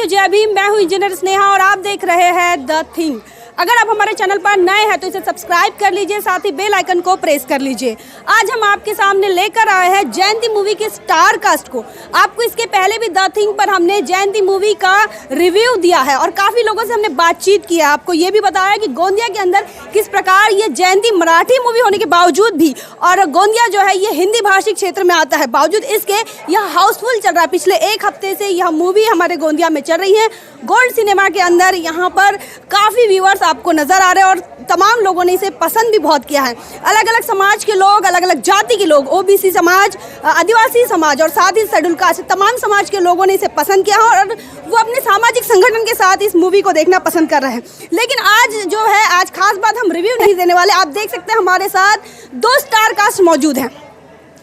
जय भीम। मैं हूँ इंजीनियर स्नेहा और आप देख रहे हैं द थिंग। अगर आप हमारे चैनल पर नए हैं तो इसे सब्सक्राइब कर लीजिए, साथ ही बेल आइकन को प्रेस कर लीजिए। आज हम आपके सामने लेकर आए हैं जयंती मूवी के स्टार कास्ट को। आपको इसके पहले भी द थिंग पर हमने जयंती मूवी का रिव्यू दिया है और काफ़ी लोगों से हमने बातचीत की है। आपको ये भी बताया कि गोंदिया के अंदर किस प्रकार ये जयंती मराठी मूवी होने के बावजूद भी, और गोंदिया जो है ये हिंदी भाषी क्षेत्र में आता है, बावजूद इसके यह हाउसफुल चल रहा है। पिछले एक हफ्ते से यह मूवी हमारे गोंदिया में चल रही है। गोल्ड सिनेमा के अंदर यहाँ पर काफ़ी व्यूअर्स आपको नजर आ रहे हैं और तमाम लोगों ने इसे पसंद भी बहुत किया है। अलग अलग समाज के लोग, अलग अलग जाति के लोग, ओबीसी समाज, आदिवासी समाज और साथ ही शेड्यूल कास्ट, तमाम समाज के लोगों ने इसे पसंद किया है और वो अपने सामाजिक संगठन के साथ इस मूवी को देखना पसंद कर रहे हैं। लेकिन आज जो है, आज खास बात, हम रिव्यू नहीं देने वाले। आप देख सकते हैं हमारे साथ दो स्टार कास्ट मौजूद हैं।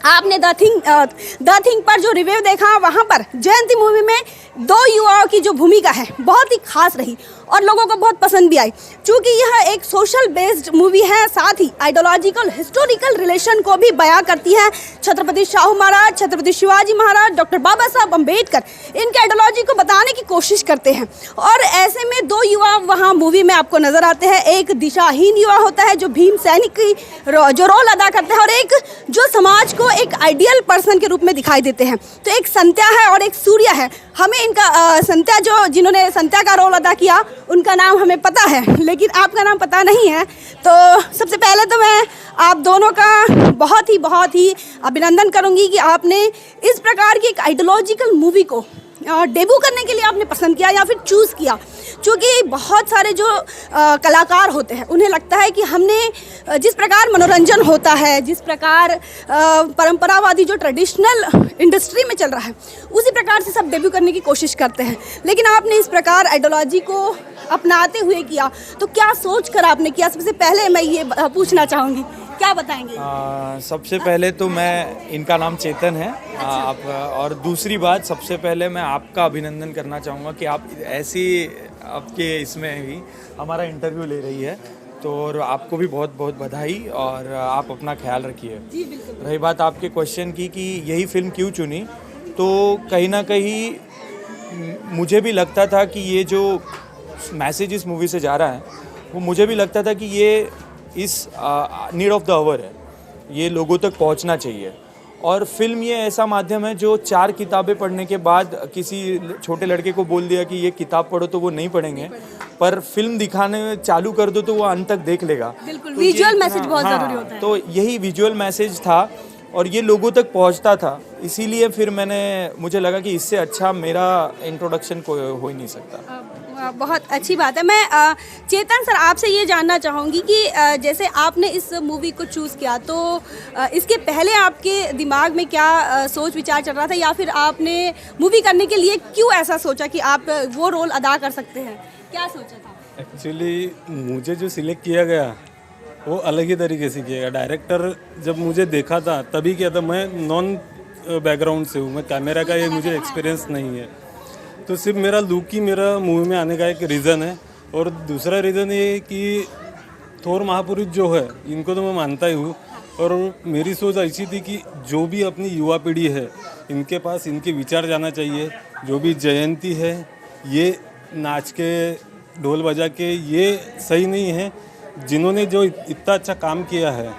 आपने द थिंग पर जो रिव्यू देखा, वहाँ पर जयंती मूवी में दो युवाओं की जो भूमिका है बहुत ही खास रही और लोगों को बहुत पसंद भी आई। चूँकि यह एक सोशल बेस्ड मूवी है, साथ ही आइडियोलॉजिकल हिस्टोरिकल रिलेशन को भी बयां करती है। छत्रपति शाहू महाराज, छत्रपति शिवाजी महाराज, डॉक्टर बाबा साहब अम्बेडकर, इनके आइडियोलॉजी को बताने की कोशिश करते हैं। और ऐसे में दो युवा वहाँ मूवी में आपको नजर आते हैं। एक दिशाहीन युवा होता है जो भीम सैनिक की जो रोल अदा करता है, और एक जो समाज को एक आइडियल पर्सन के रूप में दिखाई देते हैं। तो एक संत्या है और एक सूर्या है। हमें इनका संत्या, जिन्होंने संत्या का रोल अदा किया, उनका नाम हमें पता है, लेकिन आपका नाम पता नहीं है। तो सबसे पहले तो मैं आप दोनों का बहुत ही अभिनंदन करूंगी कि आपने इस प्रकार की एक आइडियोलॉजिकल मूवी को डेब्यू करने के लिए आपने पसंद किया या फिर चूज़ किया। क्योंकि बहुत सारे जो कलाकार होते हैं, उन्हें लगता है कि हमने जिस प्रकार मनोरंजन होता है, जिस प्रकार परंपरावादी जो ट्रेडिशनल इंडस्ट्री में चल रहा है, उसी प्रकार से सब डेब्यू करने की कोशिश करते हैं। लेकिन आपने इस प्रकार आइडियोलॉजी को अपनाते हुए किया, तो क्या सोच कर आपने किया? सबसे पहले मैं ये पूछना चाहूँगी, क्या बताएंगे? सबसे पहले तो मैं, इनका नाम चेतन है। आप, और दूसरी बात, सबसे पहले मैं आपका अभिनंदन करना चाहूँगा कि आप ऐसी आपके इसमें भी हमारा इंटरव्यू ले रही है, तो और आपको भी बहुत बहुत बधाई और आप अपना ख्याल रखिए। जी बिल्कुल। रही बात आपके क्वेश्चन की कि यही फिल्म क्यों चुनी, तो कहीं ना कहीं मुझे भी लगता था कि ये जो मैसेज इस मूवी से जा रहा है, वो मुझे भी लगता था कि ये इस नीड ऑफ द आवर है, ये लोगों तक पहुंचना चाहिए। और फिल्म ये ऐसा माध्यम है जो 4 किताबें पढ़ने के बाद किसी छोटे लड़के को बोल दिया कि ये किताब पढ़ो तो वो नहीं पढ़ेंगे, पर फिल्म दिखाने चालू कर दो तो वो अंत तक देख लेगा। बिल्कुल, तो विजुअल मैसेज बहुत ज़रूरी होता है। तो यही विजुअल मैसेज था और ये लोगों तक पहुंचता था, इसीलिए फिर मुझे लगा कि इससे अच्छा मेरा इंट्रोडक्शन कोई हो ही नहीं सकता। बहुत अच्छी बात है। मैं चेतन सर आपसे ये जानना चाहूँगी कि जैसे आपने इस मूवी को चूज़ किया, तो इसके पहले आपके दिमाग में क्या सोच विचार चल रहा था, या फिर आपने मूवी करने के लिए क्यों ऐसा सोचा कि आप वो रोल अदा कर सकते हैं? क्या सोचा था? एक्चुअली मुझे जो सिलेक्ट किया गया वो अलग ही तरीके से किया गया। डायरेक्टर जब मुझे देखा था तभी किया था। मैं नॉन बैकग्राउंड से हूँ, मैं कैमरा का ये मुझे एक्सपीरियंस नहीं है, तो सिर्फ मेरा लुक ही मेरा मूवी में आने का एक रीज़न है। और दूसरा रीज़न ये कि थोर महापुरुष जो है, इनको तो मैं मानता ही हूँ, और मेरी सोच ऐसी थी कि जो भी अपनी युवा पीढ़ी है, इनके पास इनके विचार जाना चाहिए। जो भी जयंती है, ये नाच के ढोल बजा के ये सही नहीं है। जिन्होंने जो इतना अच्छा काम किया है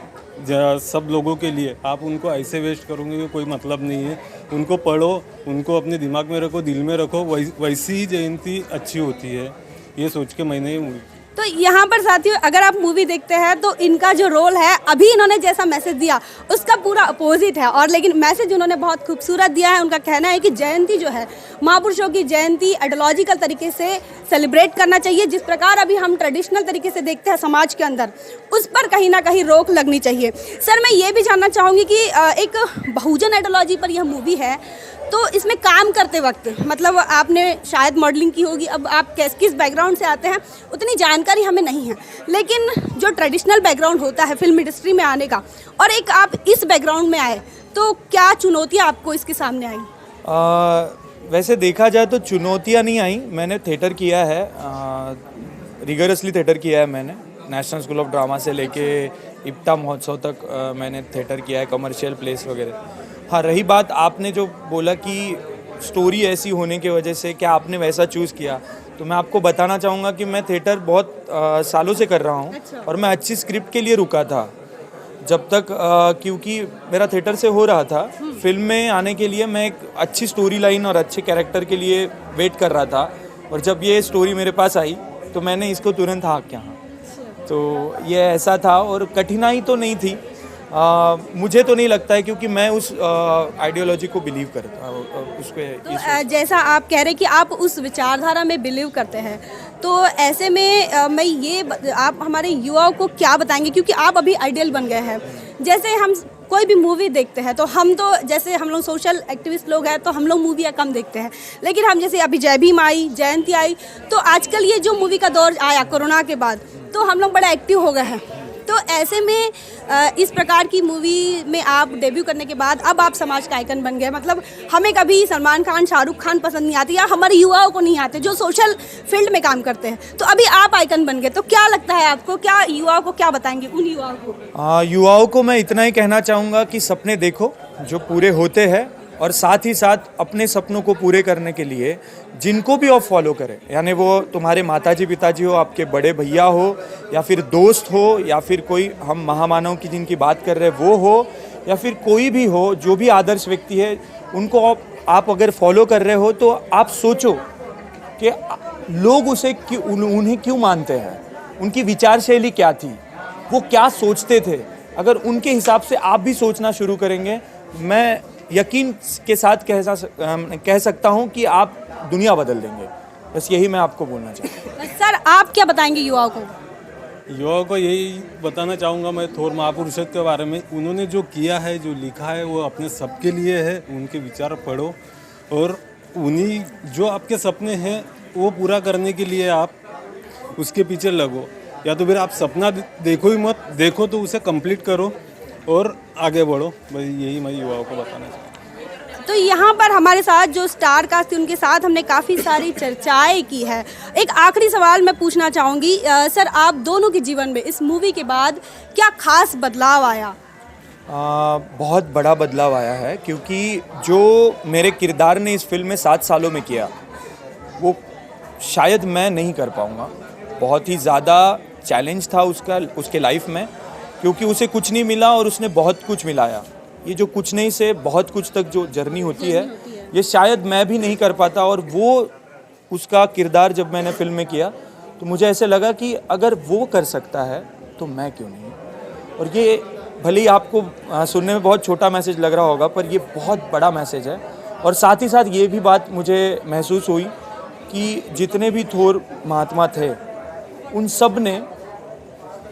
सब लोगों के लिए, आप उनको ऐसे वेस्ट करोगे कि कोई मतलब नहीं है। उनको पढ़ो, उनको अपने दिमाग में रखो, दिल में रखो, वैसी ही जयंती अच्छी होती है, ये सोच के मैंने ये मूवी। तो यहाँ पर साथियों, अगर आप मूवी देखते हैं तो इनका जो रोल है, अभी इन्होंने जैसा मैसेज दिया उसका पूरा अपोजिट है, और लेकिन मैसेज उन्होंने बहुत खूबसूरत दिया है। उनका कहना है कि जयंती जो है, महापुरुषों की जयंती आइडियोलॉजिकल तरीके से सेलिब्रेट करना चाहिए। जिस प्रकार अभी हम ट्रेडिशनल तरीके से देखते हैं समाज के अंदर, उस पर कहीं ना कहीं रोक लगनी चाहिए। सर, मैं ये भी जानना चाहूँगी कि एक बहुजन आइडियोलॉजी पर यह मूवी है, तो इसमें काम करते वक्त, मतलब आपने शायद मॉडलिंग की होगी, अब आप किस बैकग्राउंड से आते हैं उतनी जानकारी हमें नहीं है, लेकिन जो ट्रेडिशनल बैकग्राउंड होता है फिल्म इंडस्ट्री में आने का, और एक आप इस बैकग्राउंड में आए, तो क्या चुनौतियाँ आपको इसके सामने आई? वैसे देखा जाए तो चुनौतियाँ नहीं आई। मैंने थिएटर किया है, रिगरसली थिएटर किया है मैंने। नेशनल स्कूल ऑफ ड्रामा से लेके इप्टा महोत्सव तक मैंने थिएटर किया है, कमर्शियल प्लेस वगैरह। हाँ, रही बात आपने जो बोला कि स्टोरी ऐसी होने की वजह से क्या आपने वैसा चूज़ किया, तो मैं आपको बताना चाहूँगा कि मैं थिएटर बहुत सालों से कर रहा हूँ और मैं अच्छी स्क्रिप्ट के लिए रुका था जब तक क्योंकि मेरा थिएटर से हो रहा था। फिल्म में आने के लिए मैं एक अच्छी स्टोरी लाइन और अच्छे कैरेक्टर के लिए वेट कर रहा था, और जब ये स्टोरी मेरे पास आई तो मैंने इसको तुरंत हाँ किया। तो ये ऐसा था, और कठिनाई तो नहीं थी। मुझे तो नहीं लगता है, क्योंकि मैं उस आइडियोलॉजी को बिलीव करता हूँ तो जैसा आप कह रहे हैं कि आप उस विचारधारा में बिलीव करते हैं, तो ऐसे में मैं ये आप हमारे युवाओं को क्या बताएंगे, क्योंकि आप अभी आइडियल बन गए हैं। जैसे हम कोई भी मूवी देखते हैं तो हम तो जैसे हम लोग सोशल एक्टिविस्ट लोग हैं तो हम लोग मूवियाँ कम देखते हैं, लेकिन हम जैसे अभी जय भीम आई, जयंती आई, तो आजकल ये जो मूवी का दौर आया कोरोना के बाद, तो हम लोग बड़ा एक्टिव हो गए हैं। तो ऐसे में इस प्रकार की मूवी में आप डेब्यू करने के बाद अब आप समाज का आइकन बन गए। मतलब हमें कभी सलमान खान, शाहरुख खान पसंद नहीं आती, या हमारे युवाओं को नहीं आते जो सोशल फील्ड में काम करते हैं, तो अभी आप आइकन बन गए। तो क्या लगता है आपको, क्या युवाओं को क्या बताएंगे उन युवाओं को? युवाओं को मैं इतना ही कहना चाहूँगा कि सपने देखो जो पूरे होते हैं, और साथ ही साथ अपने सपनों को पूरे करने के लिए जिनको भी आप फॉलो करें, यानी वो तुम्हारे माताजी पिताजी हो, आपके बड़े भैया हो, या फिर दोस्त हो, या फिर कोई हम महामानव की जिनकी बात कर रहे हैं वो हो, या फिर कोई भी हो जो भी आदर्श व्यक्ति है, उनको आप अगर फॉलो कर रहे हो तो आप सोचो कि लोग उन्हें क्यों मानते हैं, उनकी विचार शैली क्या थी, वो क्या सोचते थे। अगर उनके हिसाब से आप भी सोचना शुरू करेंगे, मैं यकीन के साथ कह सकता हूं कि आप दुनिया बदल देंगे। बस यही मैं आपको बोलना चाहता हूँ। सर आप क्या बताएंगे युवाओं को? युवाओं को यही बताना चाहूँगा मैं थोर महापुरुषों के बारे में। उन्होंने जो किया है, जो लिखा है, वो अपने सबके लिए है। उनके विचार पढ़ो, और उन्हीं जो आपके सपने हैं वो पूरा करने के लिए आप उसके पीछे लगो। या तो फिर आप सपना देखो ही मत, देखो तो उसे कंप्लीट करो और आगे बढ़ो। भाई यही मैं युवाओं को बताना चाहता हूँ। तो यहाँ पर हमारे साथ जो स्टार कास्ट थी उनके साथ हमने काफ़ी सारी चर्चाएं की है। एक आखिरी सवाल मैं पूछना चाहूँगी सर, आप दोनों के जीवन में इस मूवी के बाद क्या खास बदलाव आया? बहुत बड़ा बदलाव आया है, क्योंकि जो मेरे किरदार ने इस फिल्म में 7 सालों में किया वो शायद मैं नहीं कर पाऊँगा। बहुत ही ज़्यादा चैलेंज था उसके लाइफ में, क्योंकि उसे कुछ नहीं मिला और उसने बहुत कुछ मिलाया। ये जो कुछ नहीं से बहुत कुछ तक जो जर्नी होती है, ये शायद मैं भी नहीं कर पाता। और वो उसका किरदार जब मैंने फिल्म में किया तो मुझे ऐसे लगा कि अगर वो कर सकता है तो मैं क्यों नहीं। और ये भले ही आपको सुनने में बहुत छोटा मैसेज लग रहा होगा, पर ये बहुत बड़ा मैसेज है। और साथ ही साथ ये भी बात मुझे महसूस हुई कि जितने भी थोर महात्मा थे, उन सब ने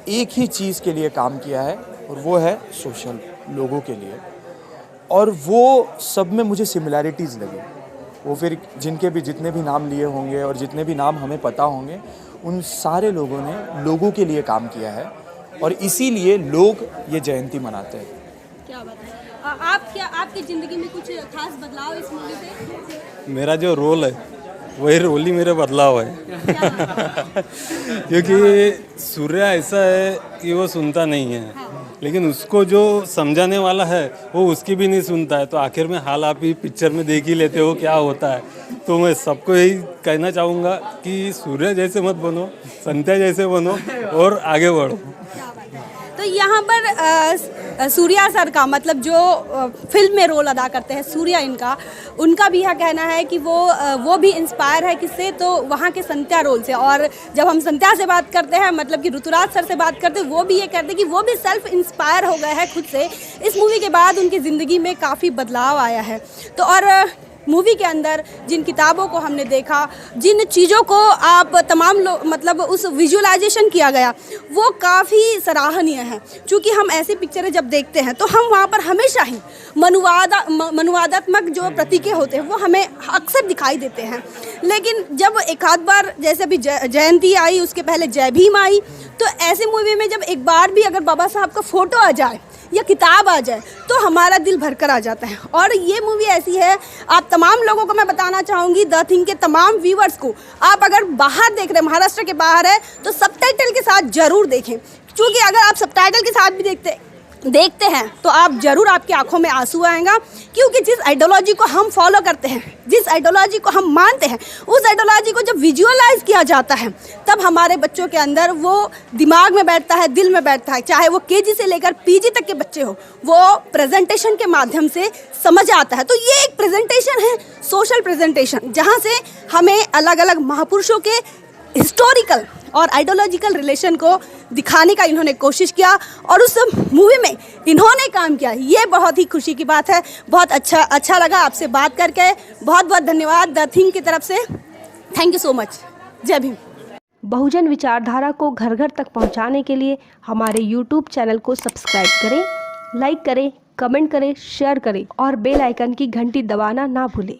एक ही चीज़ के लिए काम किया है, और वो है सोशल, लोगों के लिए। और वो सब में मुझे सिमिलैरिटीज़ लगे। वो फिर जिनके भी जितने भी नाम लिए होंगे और जितने भी नाम हमें पता होंगे, उन सारे लोगों ने लोगों के लिए काम किया है, और इसीलिए लोग ये जयंती मनाते हैं। क्या बात है। आपकी ज़िंदगी में कुछ खास बदलाव इस मूवी से? मेरा जो रोल है वही रोल ही मेरा बदलाव है। क्योंकि सूर्य ऐसा है कि वो सुनता नहीं है, लेकिन उसको जो समझाने वाला है वो उसकी भी नहीं सुनता है। तो आखिर में हाल आप ही पिक्चर में देख ही लेते हो क्या होता है। तो मैं सबको यही कहना चाहूँगा कि सूर्य जैसे मत बनो, संध्या जैसे बनो और आगे बढ़ो। तो यहाँ पर सूर्या सर का, मतलब जो फिल्म में रोल अदा करते हैं सूर्या, उनका भी यह कहना है कि वो भी इंस्पायर है किससे, तो वहाँ के संध्या रोल से। और जब हम संध्या से बात करते हैं, मतलब कि ऋतुराज सर से बात करते हैं, वो भी ये कहते हैं कि वो भी सेल्फ इंस्पायर हो गए हैं खुद से। इस मूवी के बाद उनकी ज़िंदगी में काफ़ी बदलाव आया है। तो और मूवी के अंदर जिन किताबों को हमने देखा, जिन चीज़ों को आप तमाम लोग मतलब उस विजुअलाइजेशन किया गया, वो काफ़ी सराहनीय है। क्योंकि हम ऐसी पिक्चरें जब देखते हैं तो हम वहाँ पर हमेशा ही मनुवादात्मक जो प्रतीकें होते हैं वो हमें अक्सर दिखाई देते हैं। लेकिन जब एक आध बार, जैसे अभी जयंती आई, उसके पहले जय भीम आई, तो ऐसी मूवी में जब एक बार भी अगर बाबा साहब का फ़ोटो आ जाए या किताब आ जाए तो हमारा दिल भरकर आ जाता है। और ये मूवी ऐसी है, आप तमाम लोगों को मैं बताना चाहूँगी, द थिंग के तमाम व्यूवर्स को, आप अगर बाहर देख रहे हैं, महाराष्ट्र के बाहर है, तो सबटाइटल के साथ ज़रूर देखें। क्योंकि अगर आप सबटाइटल के साथ भी देखते देखते हैं तो आप जरूर आपकी आंखों में आंसू आएगा, क्योंकि जिस आइडियोलॉजी को हम फॉलो करते हैं, जिस आइडियोलॉजी को हम मानते हैं, उस आइडियोलॉजी को जब विजुअलाइज किया जाता है तब हमारे बच्चों के अंदर वो दिमाग में बैठता है, दिल में बैठता है। चाहे वो केजी से लेकर पीजी तक के बच्चे हो, वो प्रेजेंटेशन के माध्यम से समझ आता है। तो ये एक प्रेजेंटेशन है, सोशल प्रेजेंटेशन, जहाँ से हमें अलग अलग महापुरुषों के हिस्टोरिकल और आइडियोलॉजिकल रिलेशन को दिखाने का इन्होंने कोशिश किया और उस मूवी में इन्होंने काम किया। ये बहुत ही खुशी की बात है। बहुत अच्छा लगा आपसे बात करके। बहुत बहुत धन्यवाद द थिंग की तरफ से। Thank you so much. जय भीम। बहुजन विचारधारा को घर घर तक पहुंचाने के लिए हमारे YouTube चैनल को सब्सक्राइब करें, लाइक करें, कमेंट करें, शेयर करें और बेल आइकन की घंटी दबाना ना भूलें।